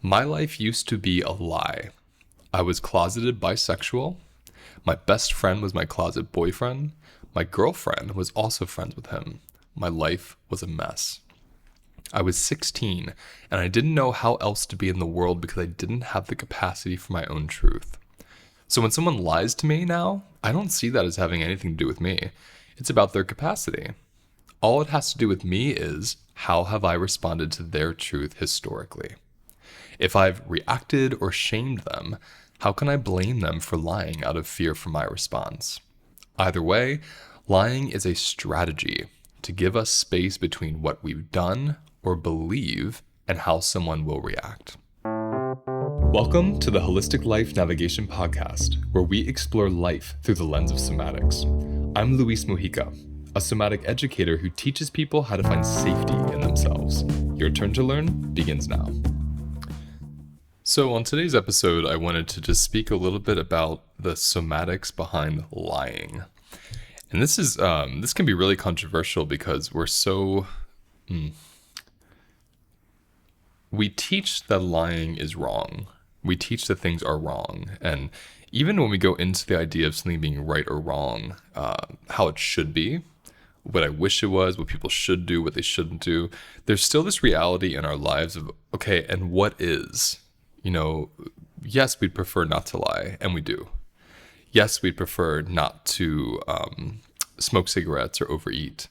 My life used to be a lie. I was closeted bisexual. My best friend was my closet boyfriend. My girlfriend was also friends with him. My life was a mess. I was 16 and I didn't know how else to be in the world because I didn't have the capacity for my own truth. So when someone lies to me now, I don't see that as having anything to do with me. It's about their capacity. All it has to do with me is how have I responded to their truth historically? If I've reacted or shamed them, how can I blame them for lying out of fear for my response? Either way, lying is a strategy to give us space between what we've done or believe and how someone will react. Welcome to the Holistic Life Navigation Podcast, where we explore life through the lens of somatics. I'm Luis Mujica, a somatic educator who teaches people how to find safety in themselves. Your turn to learn begins now. So on today's episode, I wanted to just speak a little bit about the somatics behind lying. And this can be really controversial because we teach that lying is wrong. We teach that things are wrong. And even when we go into the idea of something being right or wrong, how it should be, what I wish it was, what people should do, what they shouldn't do, there's still this reality in our lives of, okay, and what is? Yes, we'd prefer not to lie, and we do. Yes, we'd prefer not to smoke cigarettes or overeat,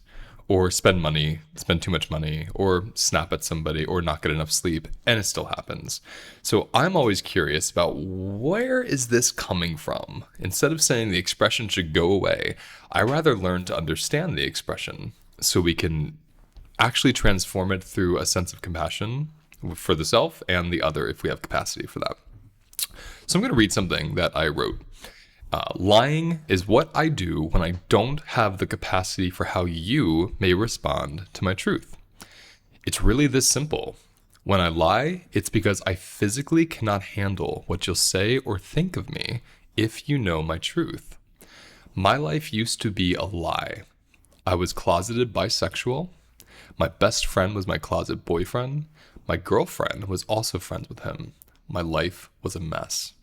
or spend too much money, or snap at somebody, or not get enough sleep, and it still happens. So I'm always curious about where is this coming from? Instead of saying the expression should go away, I rather learn to understand the expression so we can actually transform it through a sense of compassion for the self and the other if we have capacity for that. So I'm going to read something that I wrote. Lying is what I do when I don't have the capacity for how you may respond to my truth. It's really this simple. When I lie, it's because I physically cannot handle what you'll say or think of me if you know my truth. My life used to be a lie. I was closeted bisexual. My best friend was my closet boyfriend. My girlfriend was also friends with him. My life was a mess.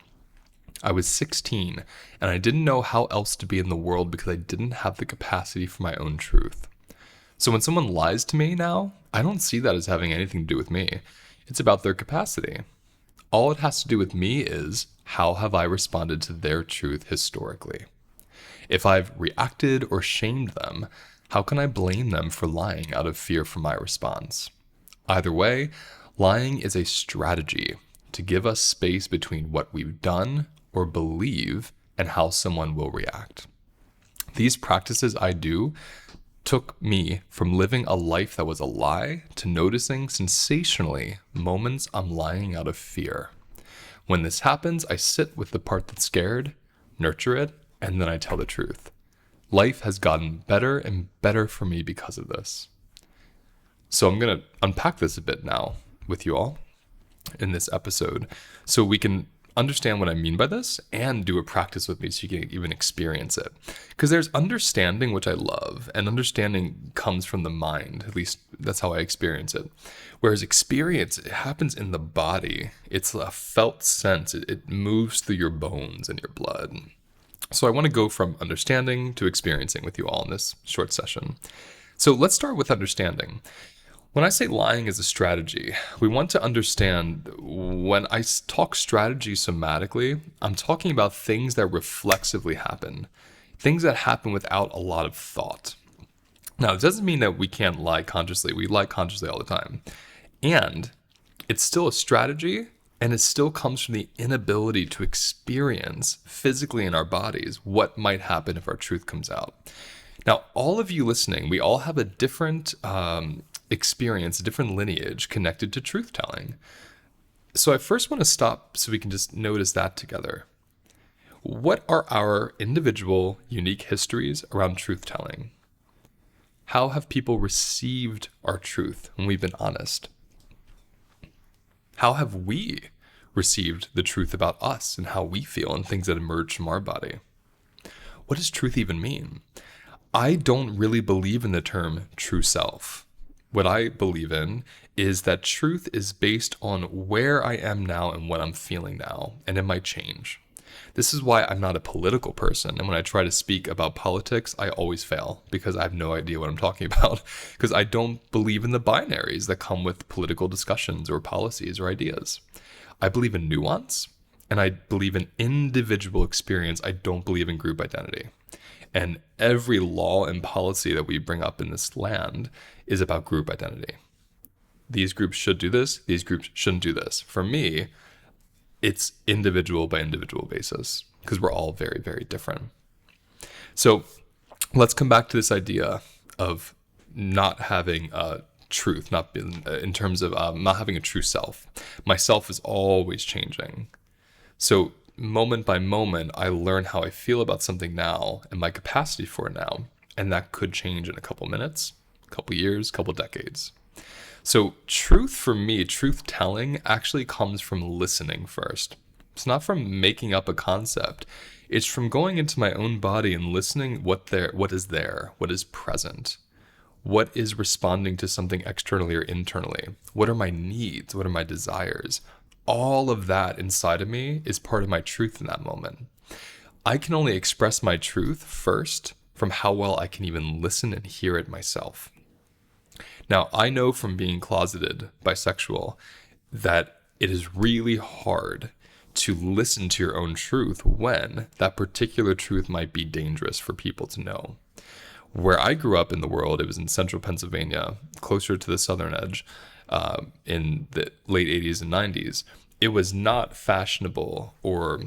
I was 16 and I didn't know how else to be in the world because I didn't have the capacity for my own truth. So when someone lies to me now, I don't see that as having anything to do with me. It's about their capacity. All it has to do with me is how have I responded to their truth historically? If I've reacted or shamed them, how can I blame them for lying out of fear for my response? Either way, lying is a strategy to give us space between what we've done or believe and how someone will react. These practices I do took me from living a life that was a lie to noticing sensationally moments I'm lying out of fear. When this happens, I sit with the part that's scared, nurture it, and then I tell the truth. Life has gotten better and better for me because of this. So I'm going to unpack this a bit now with you all in this episode so we can understand what I mean by this and do a practice with me so you can even experience it. Because there's understanding, which I love, and understanding comes from the mind. At least that's how I experience it. Whereas experience, it happens in the body. It's a felt sense. It moves through your bones and your blood. So I want to go from understanding to experiencing with you all in this short session. So let's start with understanding. When I say lying is a strategy, we want to understand when I talk strategy somatically, I'm talking about things that reflexively happen, things that happen without a lot of thought. Now, it doesn't mean that we can't lie consciously. We lie consciously all the time. And it's still a strategy, and it still comes from the inability to experience physically in our bodies what might happen if our truth comes out. Now, all of you listening, we all have a different experience, a different lineage connected to truth-telling. So I first want to stop so we can just notice that together. What are our individual, unique histories around truth-telling? How have people received our truth when we've been honest? How have we received the truth about us and how we feel and things that emerge from our body? What does truth even mean? I don't really believe in the term true self. what I believe in is that truth is based on where I am now and what I'm feeling now, and it might change. This is why I'm not a political person. And when I try to speak about politics, I always fail because I have no idea what I'm talking about. Because I don't believe in the binaries that come with political discussions or policies or ideas. I believe in nuance and I believe in individual experience. I don't believe in group identity. And every law and policy that we bring up in this land is about group identity. These groups should do this. These groups shouldn't do this. For me, it's individual by individual basis because we're all very, very different. So let's come back to this idea of not having a truth, not being, in terms of not having a true self. Myself is always changing. So moment by moment, I learn how I feel about something now and my capacity for it now. And that could change in a couple minutes, a couple years, a couple decades. So truth for me, truth telling actually comes from listening first. It's not from making up a concept. It's from going into my own body and listening what is there, what is present, what is responding to something externally or internally. What are my needs? What are my desires? All of that inside of me is part of my truth in that moment. I can only express my truth first from how well I can even listen and hear it myself. Now, I know from being closeted bisexual that it is really hard to listen to your own truth when that particular truth might be dangerous for people to know. Where I grew up in the world, it was in central Pennsylvania, closer to the southern edge, in the late 80s and 90s. It was not fashionable or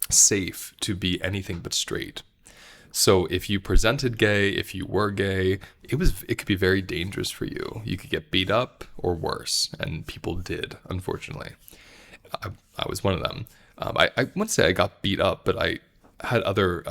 safe to be anything but straight. So if you presented gay, if you were gay, it could be very dangerous for you. You could get beat up or worse, and people did, unfortunately. I was one of them. I wouldn't say I got beat up, but I had other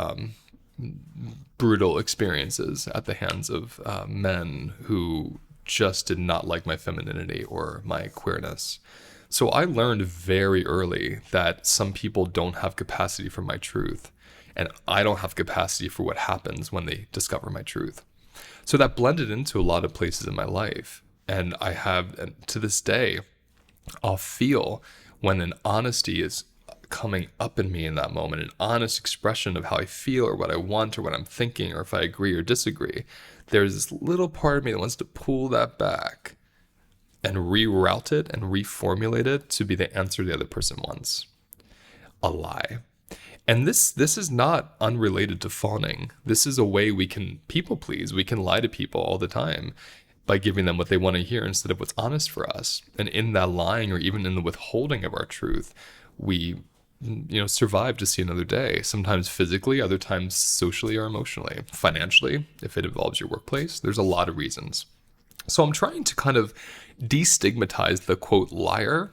brutal experiences at the hands of men who just did not like my femininity or my queerness. So I learned very early that some people don't have capacity for my truth. And I don't have capacity for what happens when they discover my truth. So that blended into a lot of places in my life. And I have, and to this day, I'll feel when an honesty is coming up in me in that moment, an honest expression of how I feel or what I want or what I'm thinking or if I agree or disagree, there's this little part of me that wants to pull that back and reroute it and reformulate it to be the answer the other person wants. A lie. And this is not unrelated to fawning. This is a way we can people please. We can lie to people all the time by giving them what they want to hear instead of what's honest for us. And in that lying or even in the withholding of our truth, we survive to see another day. Sometimes physically, other times socially or emotionally, financially, if it involves your workplace. There's a lot of reasons. So I'm trying to kind of destigmatize the quote liar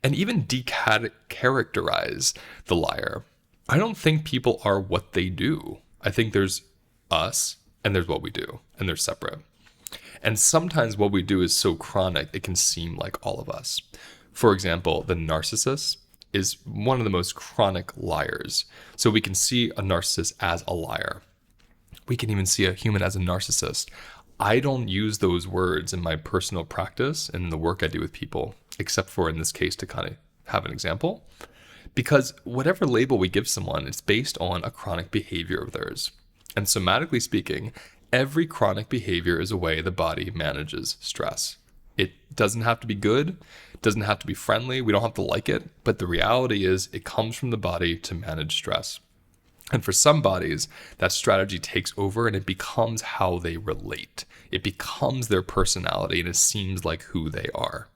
and even decharacterize the liar. I don't think people are what they do. I think there's us and there's what we do, and they're separate. And sometimes what we do is so chronic, it can seem like all of us. For example, the narcissist is one of the most chronic liars. So we can see a narcissist as a liar. We can even see a human as a narcissist. I don't use those words in my personal practice and in the work I do with people, except for in this case to kind of have an example. Because whatever label we give someone, it's based on a chronic behavior of theirs. And somatically speaking, every chronic behavior is a way the body manages stress. It doesn't have to be good, it doesn't have to be friendly, we don't have to like it, but the reality is it comes from the body to manage stress. And for some bodies, that strategy takes over and it becomes how they relate. It becomes their personality and it seems like who they are.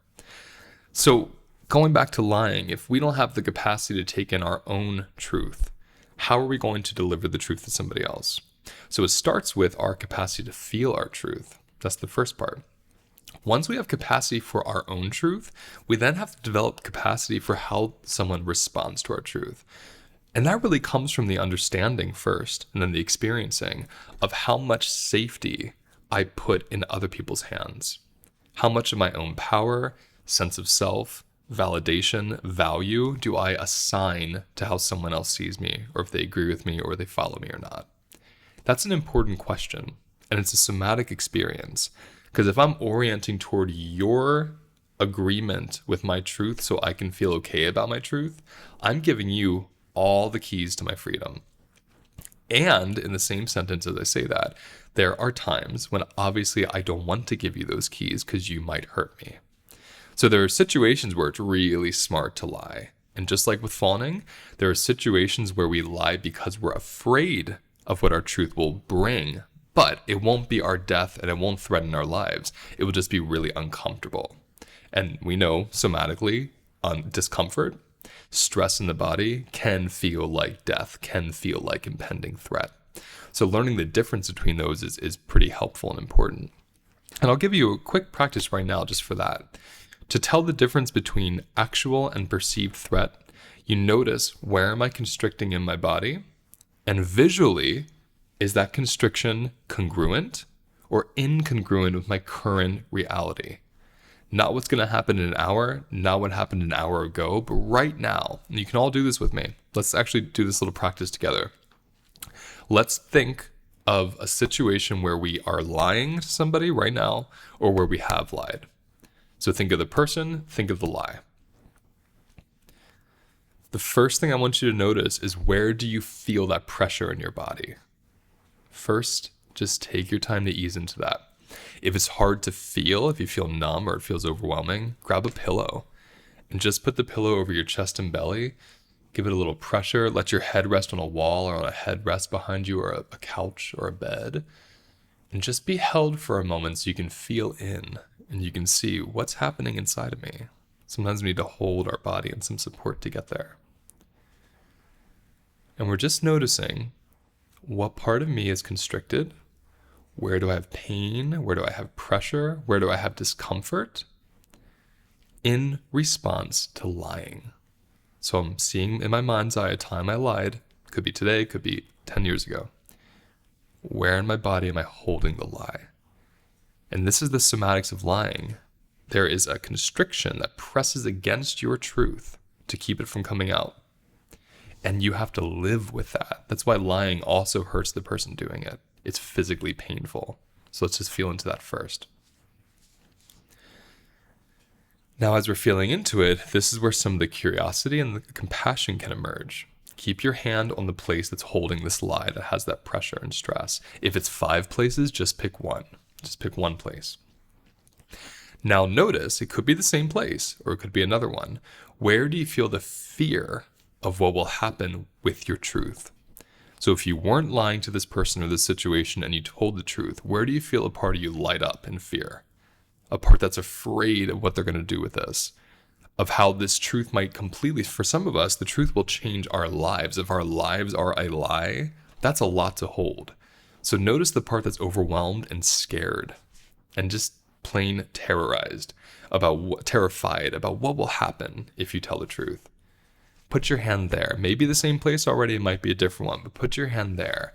So going back to lying, if we don't have the capacity to take in our own truth, how are we going to deliver the truth to somebody else? So it starts with our capacity to feel our truth. That's the first part. Once we have capacity for our own truth, we then have to develop capacity for how someone responds to our truth. And that really comes from the understanding first, and then the experiencing of how much safety I put in other people's hands. How much of my own power, sense of self, validation, value do I assign to how someone else sees me, or if they agree with me, or they follow me or not? That's an important question, and it's a somatic experience, Because if I'm orienting toward your agreement with my truth so I can feel okay about my truth, I'm giving you all the keys to my freedom. And in the same sentence as I say that, there are times when obviously I don't want to give you those keys because you might hurt me. So there are situations where it's really smart to lie. And just like with fawning, there are situations where we lie because we're afraid of what our truth will bring, but it won't be our death and it won't threaten our lives. It will just be really uncomfortable. And we know somatically, discomfort, stress in the body can feel like death, can feel like impending threat. So learning the difference between those is pretty helpful and important. And I'll give you a quick practice right now just for that. To tell the difference between actual and perceived threat, you notice, where am I constricting in my body? And visually, is that constriction congruent or incongruent with my current reality? Not what's going to happen in an hour, not what happened an hour ago, but right now. And you can all do this with me. Let's actually do this little practice together. Let's think of a situation where we are lying to somebody right now, or where we have lied. So think of the person, think of the lie. The first thing I want you to notice is, where do you feel that pressure in your body? First, just take your time to ease into that. If it's hard to feel, if you feel numb or it feels overwhelming, grab a pillow and just put the pillow over your chest and belly. Give it a little pressure. Let your head rest on a wall or on a headrest behind you, or a couch or a bed. And just be held for a moment so you can feel in and you can see what's happening inside of me. Sometimes we need to hold our body and some support to get there. And we're just noticing, what part of me is constricted? Where do I have pain? Where do I have pressure? Where do I have discomfort? In response to lying. So I'm seeing in my mind's eye a time I lied. Could be today, could be 10 years ago. Where in my body am I holding the lie? And this is the somatics of lying. There is a constriction that presses against your truth to keep it from coming out. And you have to live with that. That's why lying also hurts the person doing it. It's physically painful. So let's just feel into that first. Now, as we're feeling into it, this is where some of the curiosity and the compassion can emerge. Keep your hand on the place that's holding this lie that has that pressure and stress. If it's 5 places, just pick one. Just pick one place. Now notice, it could be the same place or it could be another one. Where do you feel the fear of what will happen with your truth? So if you weren't lying to this person or this situation and you told the truth, where do you feel a part of you light up in fear? A part that's afraid of what they're going to do with this, of how this truth might completely, for some of us, the truth will change our lives. If our lives are a lie, that's a lot to hold. So notice the part that's overwhelmed and scared and just plain terrified about what will happen if you tell the truth. Put your hand there. Maybe the same place already, it might be a different one, but put your hand there.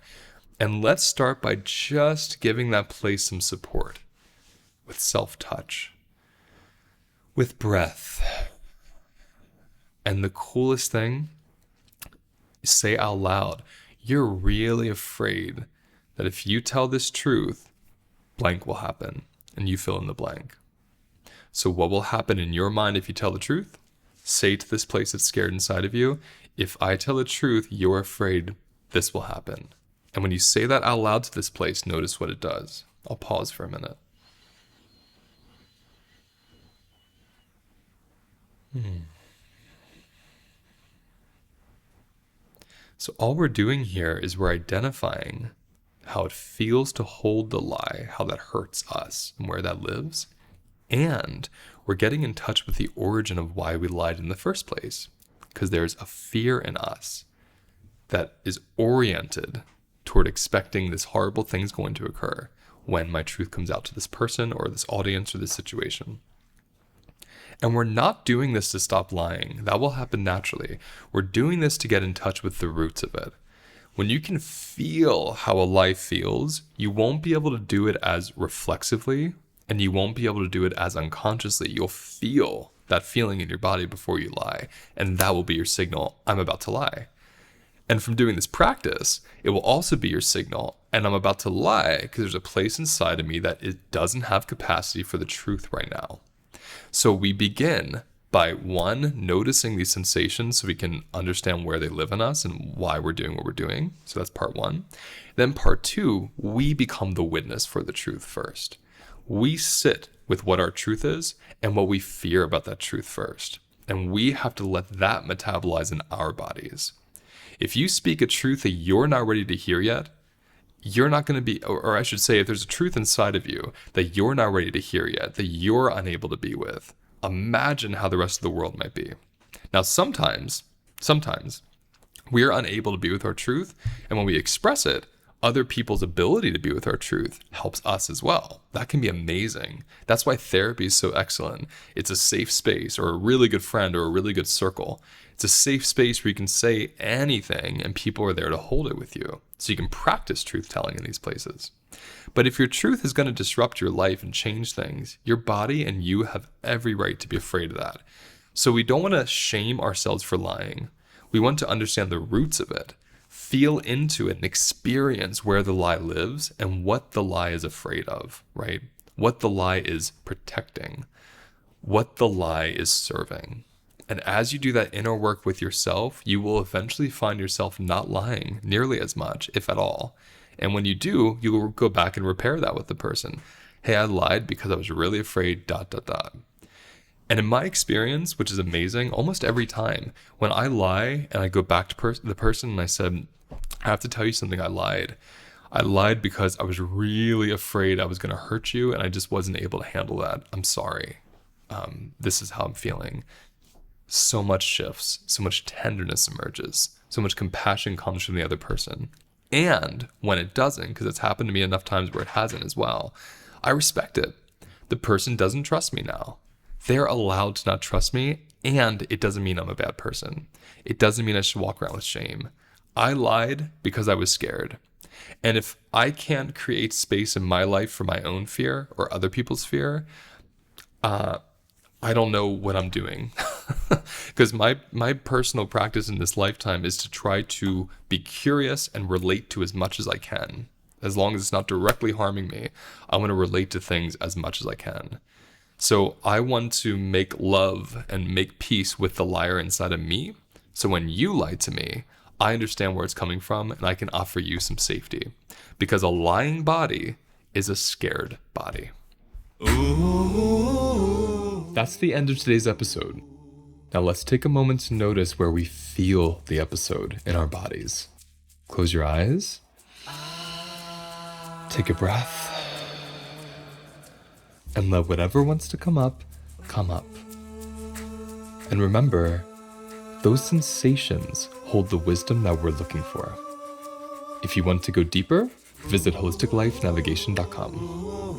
And let's start by just giving that place some support with self-touch, with breath. And the coolest thing, say out loud, you're really afraid that if you tell this truth, blank will happen, and you fill in the blank. So what will happen in your mind if you tell the truth? Say to this place that's scared inside of you, if I tell the truth, you're afraid this will happen. And when you say that out loud to this place, notice what it does. I'll pause for a minute. So all we're doing here is we're identifying how it feels to hold the lie, how that hurts us and where that lives. And we're getting in touch with the origin of why we lied in the first place. Because there's a fear in us that is oriented toward expecting this horrible thing's going to occur when my truth comes out to this person or this audience or this situation. And we're not doing this to stop lying. That will happen naturally. We're doing this to get in touch with the roots of it. When you can feel how a lie feels, you won't be able to do it as reflexively, and you won't be able to do it as unconsciously. You'll feel that feeling in your body before you lie, and that will be your signal, I'm about to lie. And from doing this practice, it will also be your signal. And I'm about to lie because there's a place inside of me that it doesn't have capacity for the truth right now. So we begin by one, noticing these sensations so we can understand where they live in us and why we're doing what we're doing. So that's part one. Then part two, we become the witness for the truth first. We sit with what our truth is and what we fear about that truth first. And we have to let that metabolize in our bodies. If you speak a truth that you're not ready to hear yet, you're not going to be, or I should say, if there's a truth inside of you that you're not ready to hear yet, that you're unable to be with, imagine how the rest of the world might be. Now, sometimes we are unable to be with our truth, and when we express it, other people's ability to be with our truth helps us as well. That can be amazing. That's why therapy is so excellent. It's a safe space, or a really good friend, or a really good circle. It's a safe space where you can say anything and people are there to hold it with you. So you can practice truth telling in these places. But if your truth is going to disrupt your life and change things, your body and you have every right to be afraid of that. So we don't want to shame ourselves for lying. We want to understand the roots of it, feel into it and experience where the lie lives and what the lie is afraid of, right? What the lie is protecting, what the lie is serving. And as you do that inner work with yourself, you will eventually find yourself not lying nearly as much, if at all. And when you do, you will go back and repair that with the person. Hey, I lied because I was really afraid, ... And in my experience, which is amazing, almost every time when I lie and I go back to the person and I said, I have to tell you something, I lied. I lied because I was really afraid I was going to hurt you and I just wasn't able to handle that. I'm sorry. This is how I'm feeling. So much shifts, so much tenderness emerges, so much compassion comes from the other person. And when it doesn't, because it's happened to me enough times where it hasn't as well, I respect it. The person doesn't trust me now. They're allowed to not trust me, and it doesn't mean I'm a bad person. It doesn't mean I should walk around with shame. I lied because I was scared. And if I can't create space in my life for my own fear or other people's fear, I don't know what I'm doing. Because my personal practice in this lifetime is to try to be curious and relate to as much as I can. As long as it's not directly harming me, I want to relate to things as much as I can. So I want to make love and make peace with the liar inside of me. So when you lie to me, I understand where it's coming from and I can offer you some safety. Because a lying body is a scared body. Ooh. That's the end of today's episode. Now let's take a moment to notice where we feel the episode in our bodies. Close your eyes. Take a breath. And let whatever wants to come up, come up. And remember, those sensations hold the wisdom that we're looking for. If you want to go deeper, visit holisticlifenavigation.com.